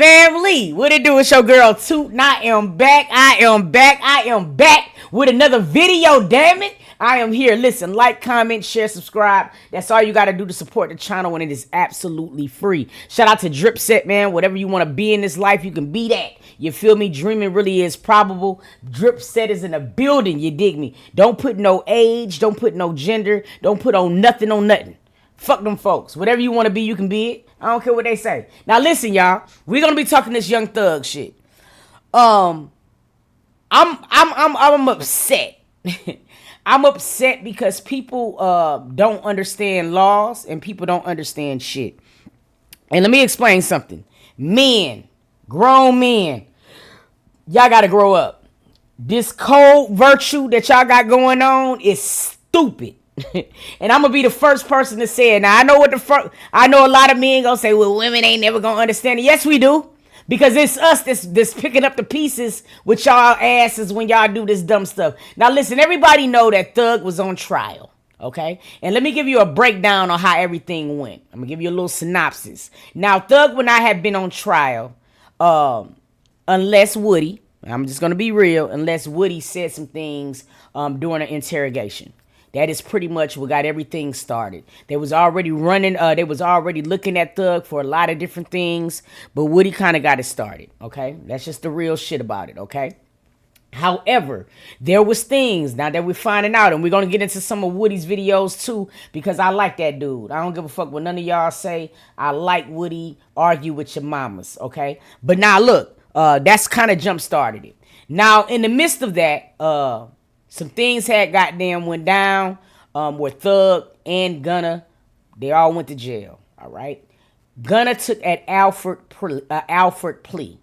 Family, what it do? It's your girl Toot, and I am back. I am back with another video, damn it. I am here. Listen, like, comment, share, subscribe. That's all you got to do to support the channel, and it is absolutely free. Shout out to Dripset, man. Whatever you want to be in this life, you can be that. You feel me? Dreaming really is probable. Dripset is in the building, you dig me? Don't put no age, don't put no gender, don't put on nothing. Fuck them folks. Whatever you want to be, you can be it. I don't care what they say. Now listen, y'all. We're gonna be talking this Young Thug shit. I'm upset. I'm upset because people don't understand laws and people don't understand shit. And let me explain something. Men, grown men, y'all gotta grow up. This cold virtue that y'all got going on is stupid. And I'm gonna be the first person to say it. Now I know what the fuck. I know a lot of men gonna say, "Well, women ain't never gonna understand it." Yes, we do, because it's us that's picking up the pieces with y'all asses when y'all do this dumb stuff. Now listen, everybody know that Thug was on trial, okay? And let me give you a breakdown on how everything went. I'm gonna give you a little synopsis. Now Thug would not have been on trial, unless Woody. I'm just gonna be real. Unless Woody said some things during an interrogation. That is pretty much what got everything started. They was already running, they was already looking at Thug for a lot of different things, but Woody kind of got it started, okay? That's just the real shit about it, okay? However, there was things now that we're finding out, and we're going to get into some of Woody's videos too, because I like that dude. I don't give a fuck what none of y'all say. I like Woody. Argue with your mamas, okay? But now look, that's kind of jump started it. Now, in the midst of that, some things had goddamn went down where Thug and Gunna, they all went to jail, all right? Gunna took an Alfred plea.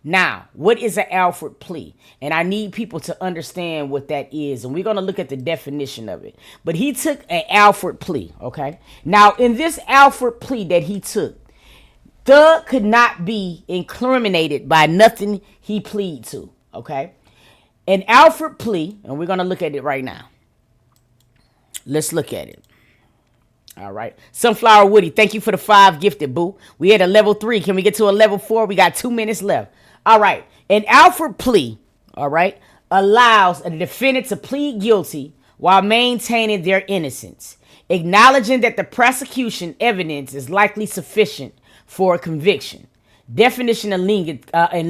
Now, what is an Alfred plea? And I need people to understand what that is, and we're going to look at the definition of it. But he took an Alfred plea, okay? Now, in this Alfred plea that he took, Thug could not be incriminated by nothing he plead to, okay? An Alfred plea, and we're going to look at it right now. Let's look at it. All right. Sunflower Woody, thank you for the 5 gifted, boo. We had a level 3. Can we get to a level 4? We got 2 minutes left. All right. An Alfred plea, all right, allows a defendant to plead guilty while maintaining their innocence, acknowledging that the prosecution evidence is likely sufficient for a conviction. Definition in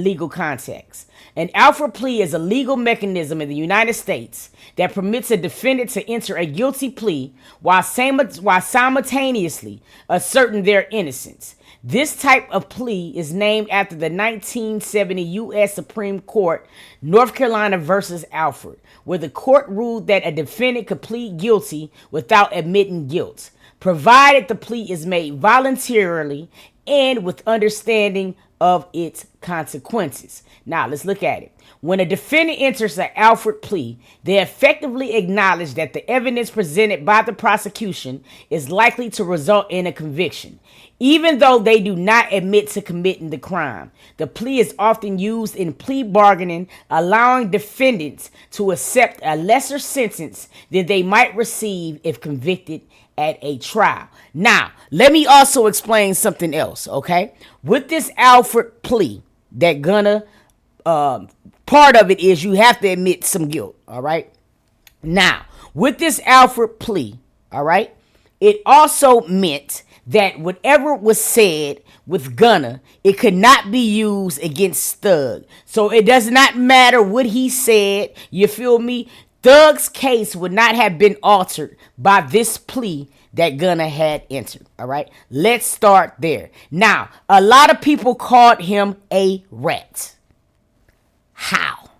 legal context. An Alfred plea is a legal mechanism in the United States that permits a defendant to enter a guilty plea while simultaneously asserting their innocence. This type of plea is named after the 1970 U.S. Supreme Court, North Carolina versus Alfred, where the court ruled that a defendant could plead guilty without admitting guilt, provided the plea is made voluntarily and with understanding of its consequences. Now, let's look at it. When a defendant enters an Alfred plea, they effectively acknowledge that the evidence presented by the prosecution is likely to result in a conviction, even though they do not admit to committing the crime. The plea is often used in plea bargaining, allowing defendants to accept a lesser sentence than they might receive if convicted at a trial. Now, let me also explain something else, okay? With this Alfred plea that Gunna, part of it is you have to admit some guilt, all right? Now, with this Alfred plea, all right, it also meant that whatever was said with Gunna, it could not be used against Thug. So it does not matter what he said, you feel me? Thug's case would not have been altered by this plea that Gunna had entered, all right? Let's start there. Now, a lot of people called him a rat. How?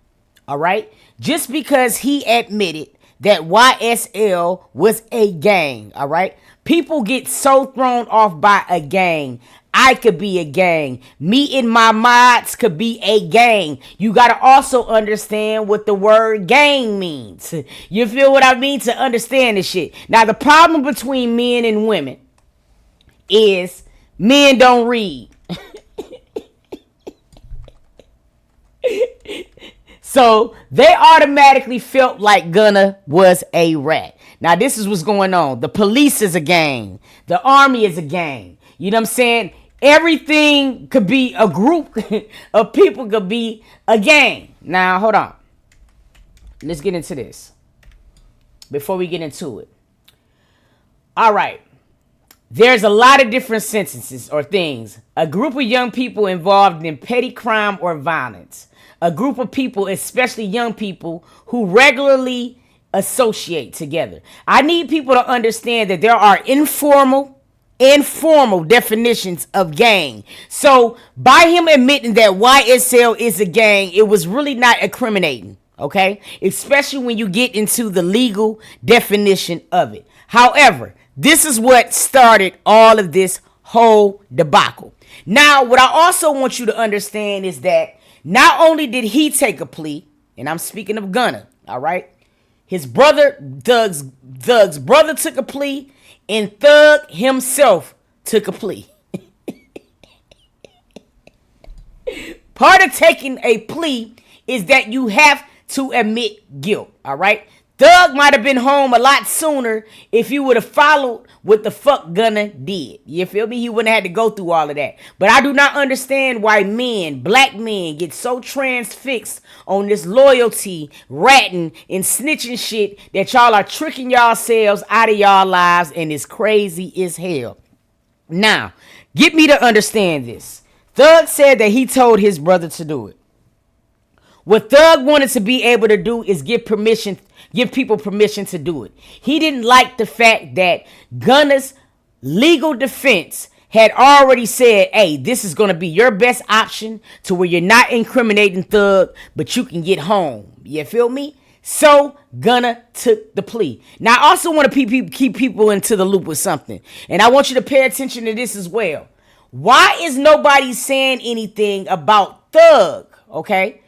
All right? Just because he admitted that YSL was a gang, all right? People get so thrown off by a gang. I could be a gang. Me and my mods could be a gang. You got to also understand what the word gang means. You feel what I mean? To understand this shit. Now, the problem between men and women is men don't read. So they automatically felt like Gunna was a rat. Now, this is what's going on. The police is a gang. The army is a gang. You know what I'm saying? Everything could be a group of people, could be a gang. Now, hold on. Let's get into this before we get into it. All right. There's a lot of different sentences or things. A group of young people involved in petty crime or violence. A group of people, especially young people, who regularly associate together. I need people to understand that there are informal and formal definitions of gang. So by him admitting that YSL is a gang, it was really not incriminating. Okay? Especially when you get into the legal definition of it. However, this is what started all of this whole debacle. Now, what I also want you to understand is that not only did he take a plea, and I'm speaking of Gunna, all right? His brother, Thug's brother took a plea, and Thug himself took a plea. Part of taking a plea is that you have to admit guilt, all right? Thug might have been home a lot sooner if he would have followed what the fuck Gunna did. You feel me? He wouldn't have had to go through all of that. But I do not understand why men, black men, get so transfixed on this loyalty, ratting, and snitching shit that y'all are tricking yourselves out of y'all lives, and it's crazy as hell. Now, get me to understand this. Thug said that he told his brother to do it. What Thug wanted to be able to do is give people permission to do it. He didn't like the fact that Gunna's legal defense had already said, hey, this is going to be your best option to where you're not incriminating Thug, but you can get home. You feel me? So Gunna took the plea. Now, I also want to keep people into the loop with something. And I want you to pay attention to this as well. Why is nobody saying anything about Thug, okay,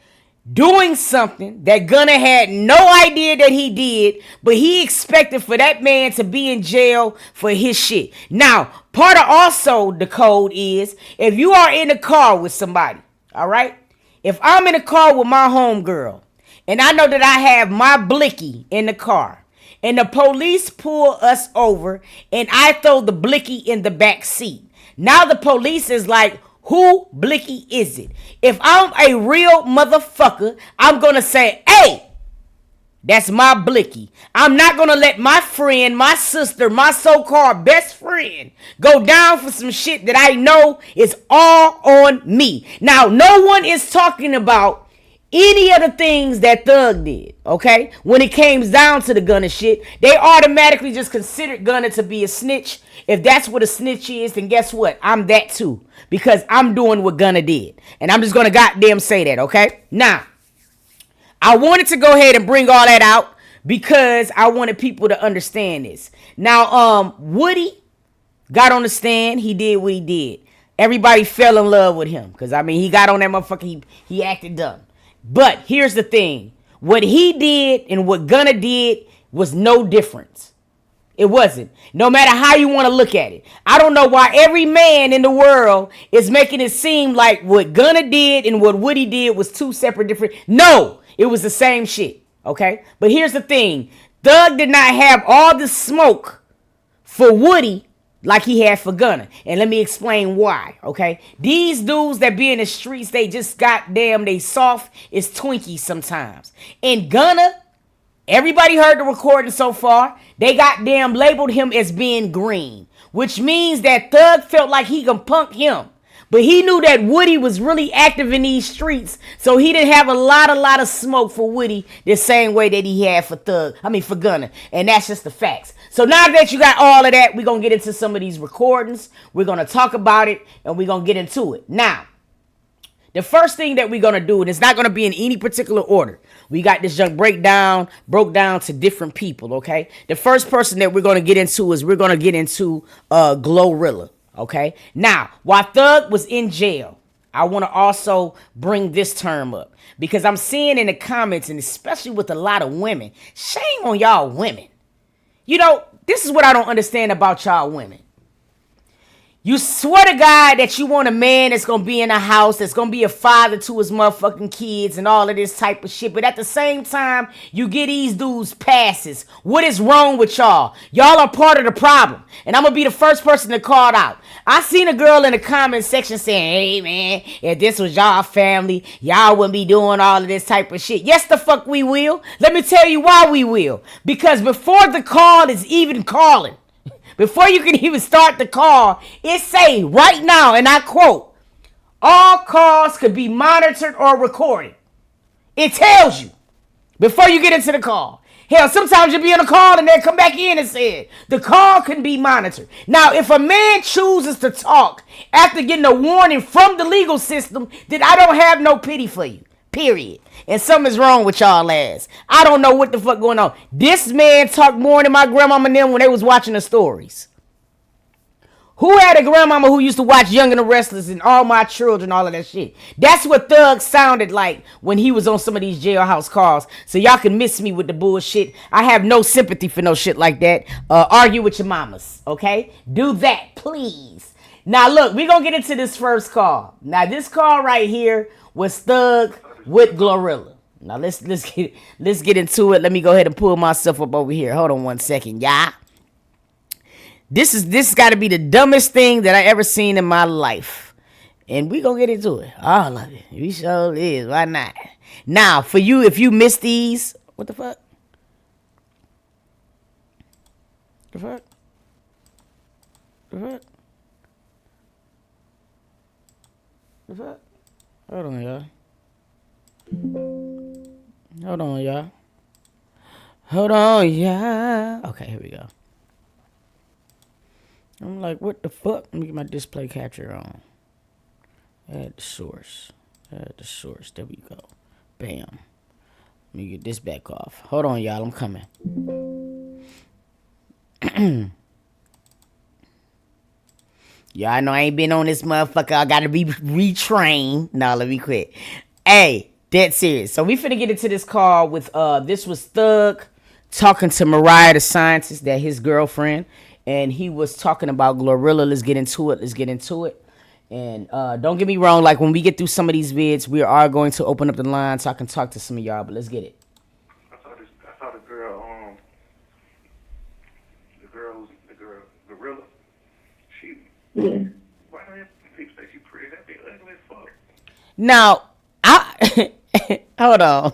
doing something that Gunna had no idea that he did, but he expected for that man to be in jail for his shit? Now, part of also the code is if you are in a car with somebody, all right? If I'm in a car with my homegirl and I know that I have my blicky in the car and the police pull us over and I throw the blicky in the back seat, now the police is like, who blicky is it? If I'm a real motherfucker, I'm going to say, hey, that's my blicky. I'm not going to let my friend, my sister, my so-called best friend go down for some shit that I know is all on me. Now, no one is talking about any of the things that Thug did, okay? When it came down to the Gunna shit, they automatically just considered Gunna to be a snitch. If that's what a snitch is, then guess what? I'm that too. Because I'm doing what Gunna did. And I'm just going to goddamn say that, okay? Now, I wanted to go ahead and bring all that out because I wanted people to understand this. Now, Woody got on the stand. He did what he did. Everybody fell in love with him. Because, I mean, he got on that motherfucker. He acted dumb. But here's the thing. What he did and what Gunna did was no difference. It wasn't. No matter how you want to look at it. I don't know why every man in the world is making it seem like what Gunna did and what Woody did was two separate different. No, it was the same shit. Okay? But here's the thing. Thug did not have all the smoke for Woody like he had for Gunna. And let me explain why, okay? These dudes that be in the streets, they just goddamn, they soft as Twinkies sometimes. And Gunna, everybody heard the recording so far, they goddamn labeled him as being green. Which means that Thug felt like he can punk him. But he knew that Woody was really active in these streets, so he didn't have a lot of smoke for Woody the same way that he had for for Gunna. And that's just the facts. So now that you got all of that, we're going to get into some of these recordings. We're going to talk about it, and we're going to get into it. Now, the first thing that we're going to do, and it's not going to be in any particular order. We got this junk broke down to different people, okay? The first person that we're going to get into is Glorilla. Okay, now, while Thug was in jail, I want to also bring this term up because I'm seeing in the comments, and especially with a lot of women, shame on y'all women. You know, this is what I don't understand about y'all women. You swear to God that you want a man that's gonna be in a house, that's gonna be a father to his motherfucking kids and all of this type of shit. But at the same time, you get these dudes passes. What is wrong with y'all? Y'all are part of the problem. And I'm gonna be the first person to call it out. I seen a girl in the comment section saying, hey man, if this was y'all family, y'all wouldn't be doing all of this type of shit. Yes, the fuck we will. Let me tell you why we will. Because before the call is even calling, before you can even start the call, it say right now, and I quote, all calls could be monitored or recorded. It tells you before you get into the call. Hell, sometimes you'll be on a call and they'll come back in and say the call can be monitored. Now, if a man chooses to talk after getting a warning from the legal system, then I don't have no pity for you. Period. And something's wrong with y'all ass. I don't know what the fuck going on. This man talked more than my grandmama and them when they was watching the stories. Who had a grandmama who used to watch Young and the Restless and All My Children, all of that shit? That's what Thug sounded like when he was on some of these jailhouse calls. So y'all can miss me with the bullshit. I have no sympathy for no shit like that. Argue with your mamas, okay? Do that, please. Now look, we're gonna get into this first call. Now this call right here was Thug with Glorilla. Now let's get into it. Let me go ahead and pull myself up over here. Hold on one second, y'all. This got to be the dumbest thing that I ever seen in my life, and we gonna get into it. All of it. We sure is. Why not? Now for you, if you missed these, what the fuck? The fuck? The fuck? The fuck? Hold on, y'all. Hold on, y'all. Hold on, y'all. Okay, here we go. I'm like, what the fuck? Let me get my display capture on. Add the source. Add the source. There we go. Bam. Let me get this back off. Hold on, y'all. I'm coming. Y'all I know I ain't been on this motherfucker. I gotta be retrained. No, let me quit. Hey, dead serious. So we finna get into this call with this was Thug talking to Mariah the scientist, that his girlfriend, and he was talking about Glorilla. Let's get into it. And don't get me wrong, like when we get through some of these vids, we are going to open up the line so I can talk to some of y'all, but let's get it. I saw the girl, Glorilla. She, why do people say she pretty? That be ugly as fuck. Now, hold on.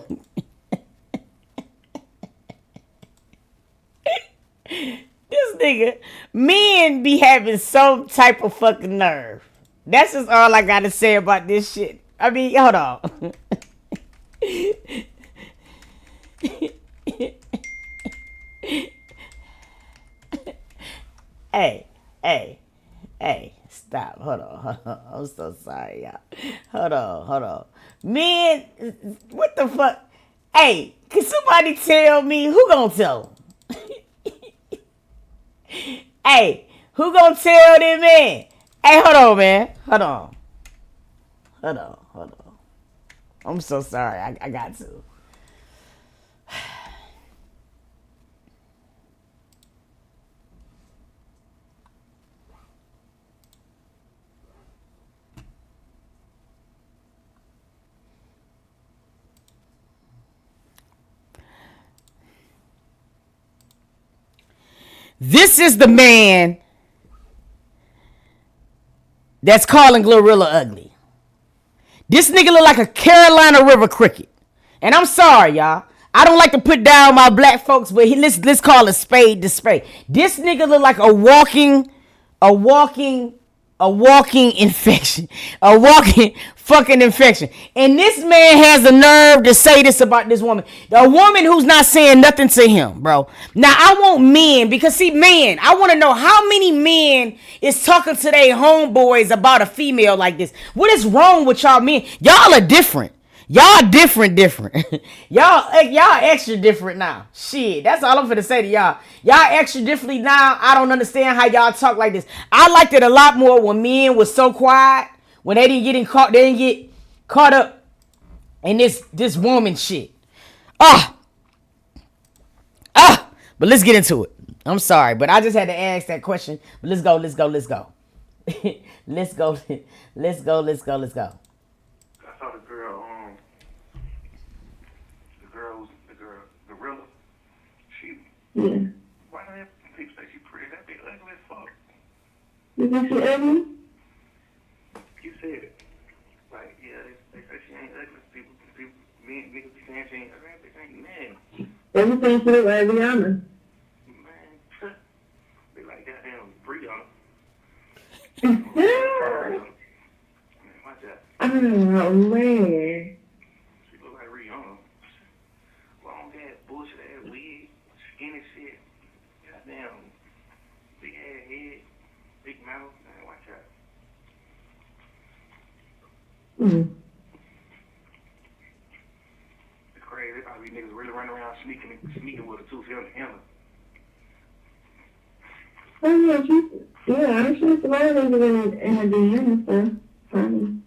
This nigga, men be having some type of fucking nerve. That's just all I gotta say about this shit. I mean, hold on. Hey, stop. Hold on. I'm so sorry, y'all. Hold on. Men, what the fuck? Hey, can somebody tell me who gonna tell them? Hey, who gonna tell them, man? Hey, hold on, man. Hold on. I'm so sorry. I got to. This is the man that's calling Glorilla ugly. This nigga look like a Carolina River cricket. And I'm sorry, y'all. I don't like to put down my black folks, but let's call a spade to spade. This nigga look like a walking infection. A walking fucking infection. And this man has the nerve to say this about this woman. A woman who's not saying nothing to him, bro. Now, I want men, because see, men, I want to know how many men is talking to their homeboys about a female like this. What is wrong with y'all men? Y'all are different. Y'all different. y'all extra different now. Shit, that's all I'm finna say to y'all. Y'all extra differently now. I don't understand how y'all talk like this. I liked it a lot more when men was so quiet, when they didn't get caught up in this woman shit. But let's get into it. I'm sorry, but I just had to ask that question. But let's go. Let's go. Let's go. I saw the girl, the girl, Gorilla. She, Yeah. why do people say she pretty? That be ugly as fuck. You think she ugly? You said it. Like, yeah, they say she ain't ugly. People, me and niggas be saying she ain't ugly. That bitch ain't man. Everything she look like Rihanna. Man, be like goddamn Brianna. Oh, Man, watch that. man. She look like Rihanna. Long ass bullshit ass wig, skinny shit. Goddamn big ass head, big mouth. Man, watch that. Mm. It's crazy. There probably niggas really running around sneaking with a tooth here in the Oh, yeah, I'm sure it's a lot of niggas in the DM and stuff. Funny.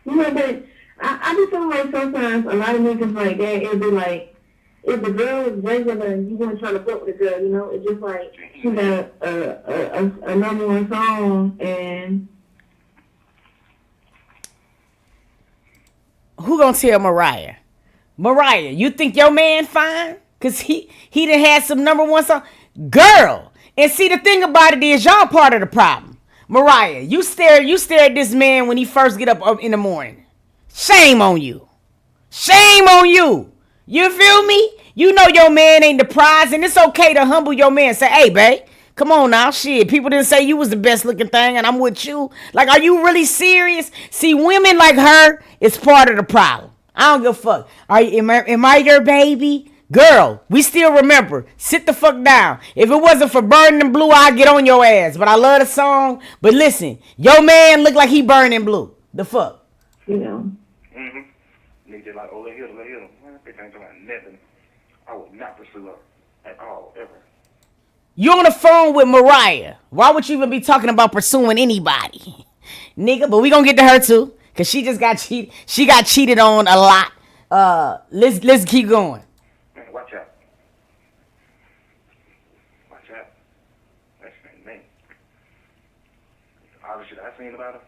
You know, but I just feel like sometimes a lot of niggas like that, it'll be like, if the girl is regular and you want to try to fuck with the girl, you know, it's just like she got a number one song and Who gonna tell Mariah? Mariah, you think your man fine? Cause he done had some number one song. Girl. And see, the thing about it is y'all part of the problem. Mariah, you stare at this man when he first get up in the morning. Shame on you. Shame on you. You feel me? You know your man ain't the prize, and it's okay to humble your man. Say, hey, babe, come on now. Shit, people didn't say you was the best looking thing, and I'm with you. Like, are you really serious? See, women like her is part of the problem. I don't give a fuck. Am I your baby? Girl, we still remember. Sit the fuck down. If it wasn't for Burning Blue, I'd get on your ass. But I love the song. But listen, your man look like he burning blue. The fuck? you know. Niggas like, oh, let hit him. Man, bitch ain't talking about nothing. I would not pursue her at all, ever. You on the phone with Mariah. Why would you even be talking about pursuing anybody? Nigga, but we gonna get to her too. Cause she just got cheated. She got cheated on a lot. Let's keep going. Man, watch out. Watch out. That's the name. All the shit I seen about her.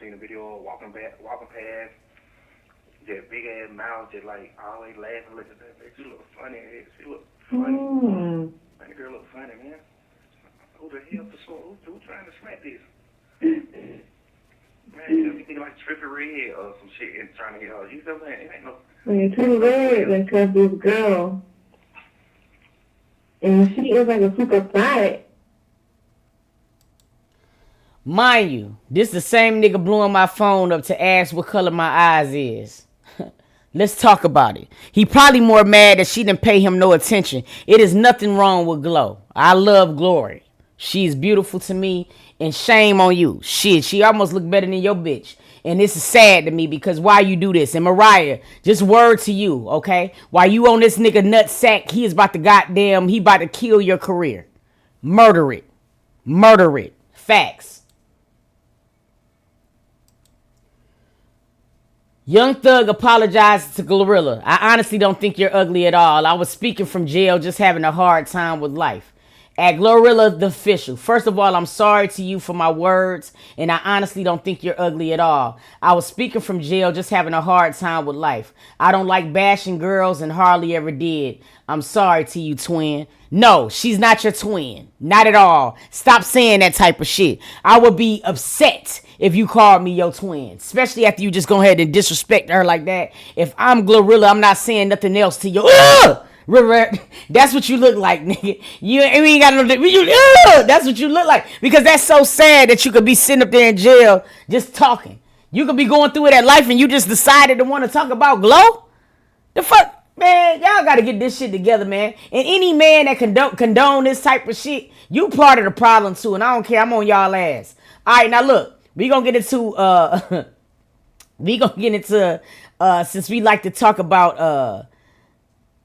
Seen a video of walking past. That big ass mouth, just like always laughing. Look at that bitch. She look funny. She look funny. Mm. Man, the girl look funny, man. Who the hell who trying to smack this? Man, you think like Trippy Red or some shit and trying to get her. You know what I'm saying? It ain't no. Man, too bad because this girl, and she is like a super thot. Mind you, this the same nigga blowing my phone up to ask what color my eyes is. Let's talk about it. He probably more mad that she didn't pay him no attention. It is nothing wrong with Glow. I love Glory. She's beautiful to me, and shame on you. Shit, she almost look better than your bitch. And this is sad to me because why you do this? And Mariah, just word to you, okay? While you on this nigga nutsack, he is about to he about to kill your career. Murder it. Murder it. Facts. Young Thug apologized to Glorilla. I honestly don't think you're ugly at all. I was speaking from jail, just having a hard time with life. At Glorilla the official. First of all, I'm sorry to you for my words, and I honestly don't think you're ugly at all. I was speaking from jail, just having a hard time with life. I don't like bashing girls and hardly ever did. I'm sorry to you, twin. No, she's not your twin. Not at all. Stop saying that type of shit. I would be upset if you called me your twin, especially after you just go ahead and disrespect her like that. If I'm Glorilla, I'm not saying nothing else to you. Ugh! That's what you look like, nigga. You ain't got no. That's what you look like because that's so sad that you could be sitting up there in jail just talking. You could be going through it at life and you just decided to want to talk about Glow. The fuck, man, y'all got to get this shit together, man. And any man that condone this type of shit, you part of the problem too. And I don't care. I'm on y'all ass. All right, now look, we gonna get into since we like to talk about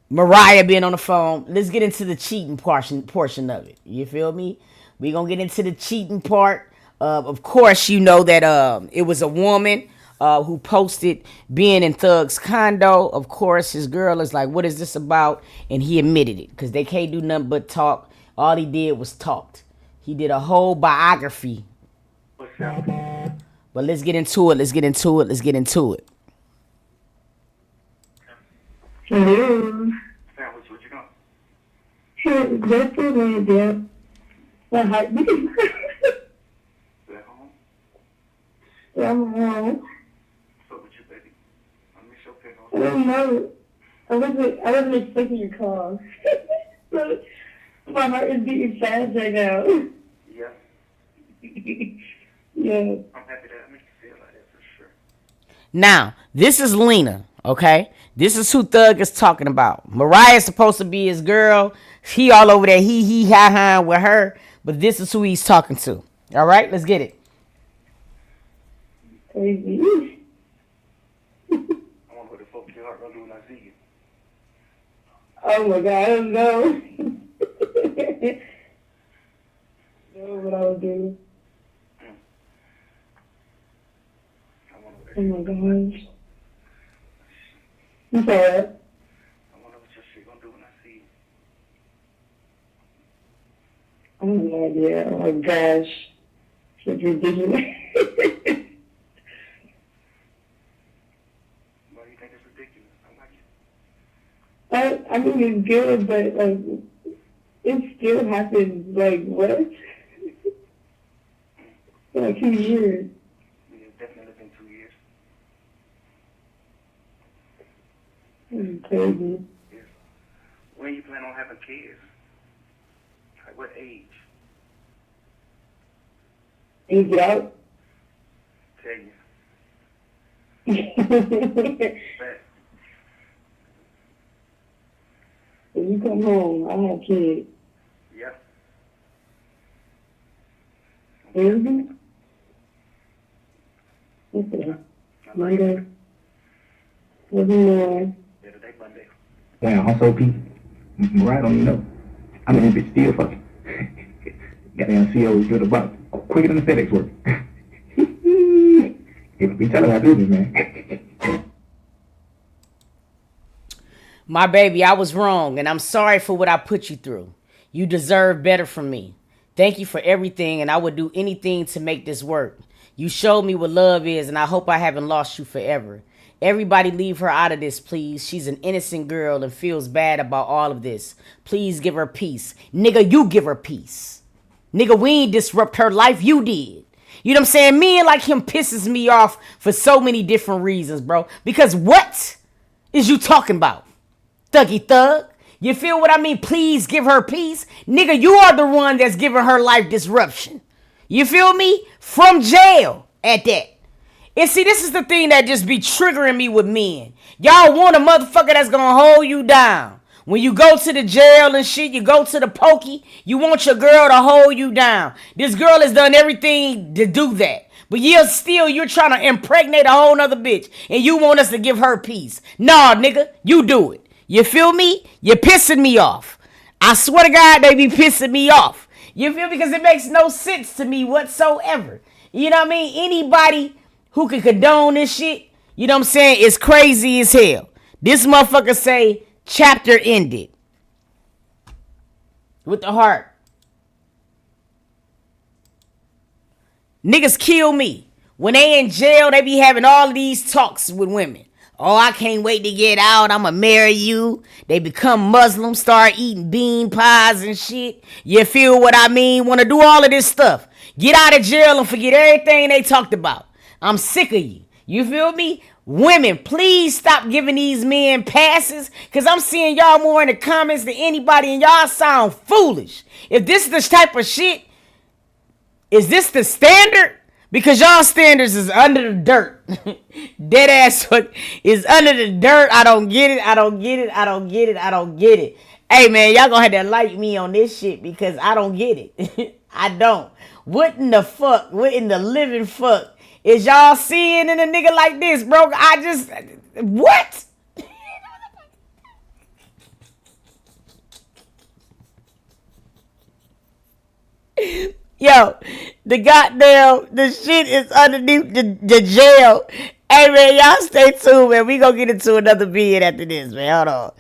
Mariah being on the phone, let's get into the cheating portion of it. You feel me? We gonna get into the cheating part. Of course, you know that it was a woman who posted being in Thug's condo. Of course, his girl is like, "What is this about?" And he admitted it because they can't do nothing but talk. All he did was talked. He did a whole biography. What's up? But let's get into it. Let's get into it. Let's get into it. Hello. Sandwich, what you doing? Just a little bit. My heartbeat. You at home? I'm home. What's up with you, baby? I miss your pick I don't know. I wasn't expecting your call. So, my heart is beating fast right now. Yeah. Yeah. I'm happy that I make you feel like that for sure. Now, this is Lena, okay? This is who Thug is talking about. Mariah's supposed to be his girl. He all over there, he, ha, with her. But this is who he's talking to. All right, let's get it. Crazy. I wonder what the fuck your heart gonna do when I see you. Oh my god, I don't know. Know what I would do. I wonder what Oh my gosh. You said it. I wonder what your shit gonna do when I see you. I have no idea. Oh my gosh. It's ridiculous. Why do you think it's ridiculous? I like it. I mean, it's good, but, like, it still happens, like, what? For like 2 years. Yeah, it's definitely been 2 years. It's crazy. Yeah. When you plan on having kids? Like what age? You get out? Tell you. But When you come home, I have kids. yeah. Mm-hmm. Okay. Monday. Every morning. Yeah, today Monday. Damn, I'm so peak. Mariah don't even know. I mean, this bitch still fucking. Goddamn CO is good about quicker than the FedEx work. People be telling our business, man. My baby, I was wrong, and I'm sorry for what I put you through. You deserve better from me. Thank you for everything, and I would do anything to make this work. You showed me what love is, and I hope I haven't lost you forever. Everybody leave her out of this, please. She's an innocent girl and feels bad about all of this. Please give her peace. Nigga, you give her peace. Nigga, we ain't disrupt her life, you did. You know what I'm saying? Men like him pisses me off for so many different reasons, bro. Because what is you talking about? Thuggy thug. You feel what I mean? Please give her peace. Nigga, you are the one that's giving her life disruption. You feel me? From jail at that. And see, this is the thing that just be triggering me with men. Y'all want a motherfucker that's gonna hold you down. When you go to the jail and shit, you go to the pokey, you want your girl to hold you down. This girl has done everything to do that. But you're trying to impregnate a whole nother bitch. And you want us to give her peace. Nah, nigga, you do it. You feel me? You're pissing me off. I swear to God, they be pissing me off. You feel me? Because it makes no sense to me whatsoever. You know what I mean? Anybody who can condone this shit, you know what I'm saying, is crazy as hell. This motherfucker say, chapter ended. With the heart. Niggas kill me. When they in jail, they be having all of these talks with women. Oh, I can't wait to get out. I'ma marry you. They become Muslim, start eating bean pies and shit. You feel what I mean? Wanna do all of this stuff. Get out of jail and forget everything they talked about. I'm sick of you. You feel me? Women, please stop giving these men passes. Cause I'm seeing y'all more in the comments than anybody and y'all sound foolish. If this is the type of shit, is this the standard? Because y'all standards is under the dirt. Dead ass is under the dirt. I don't get it. I don't get it. I don't get it. I don't get it. Hey man, y'all gonna have to like me on this shit because I don't get it. I don't. What in the fuck? What in the living fuck is y'all seeing in a nigga like this, bro? What? Yo, the shit is underneath the jail. Hey man, y'all stay tuned, man. We gonna get into another vid after this, man. Hold on.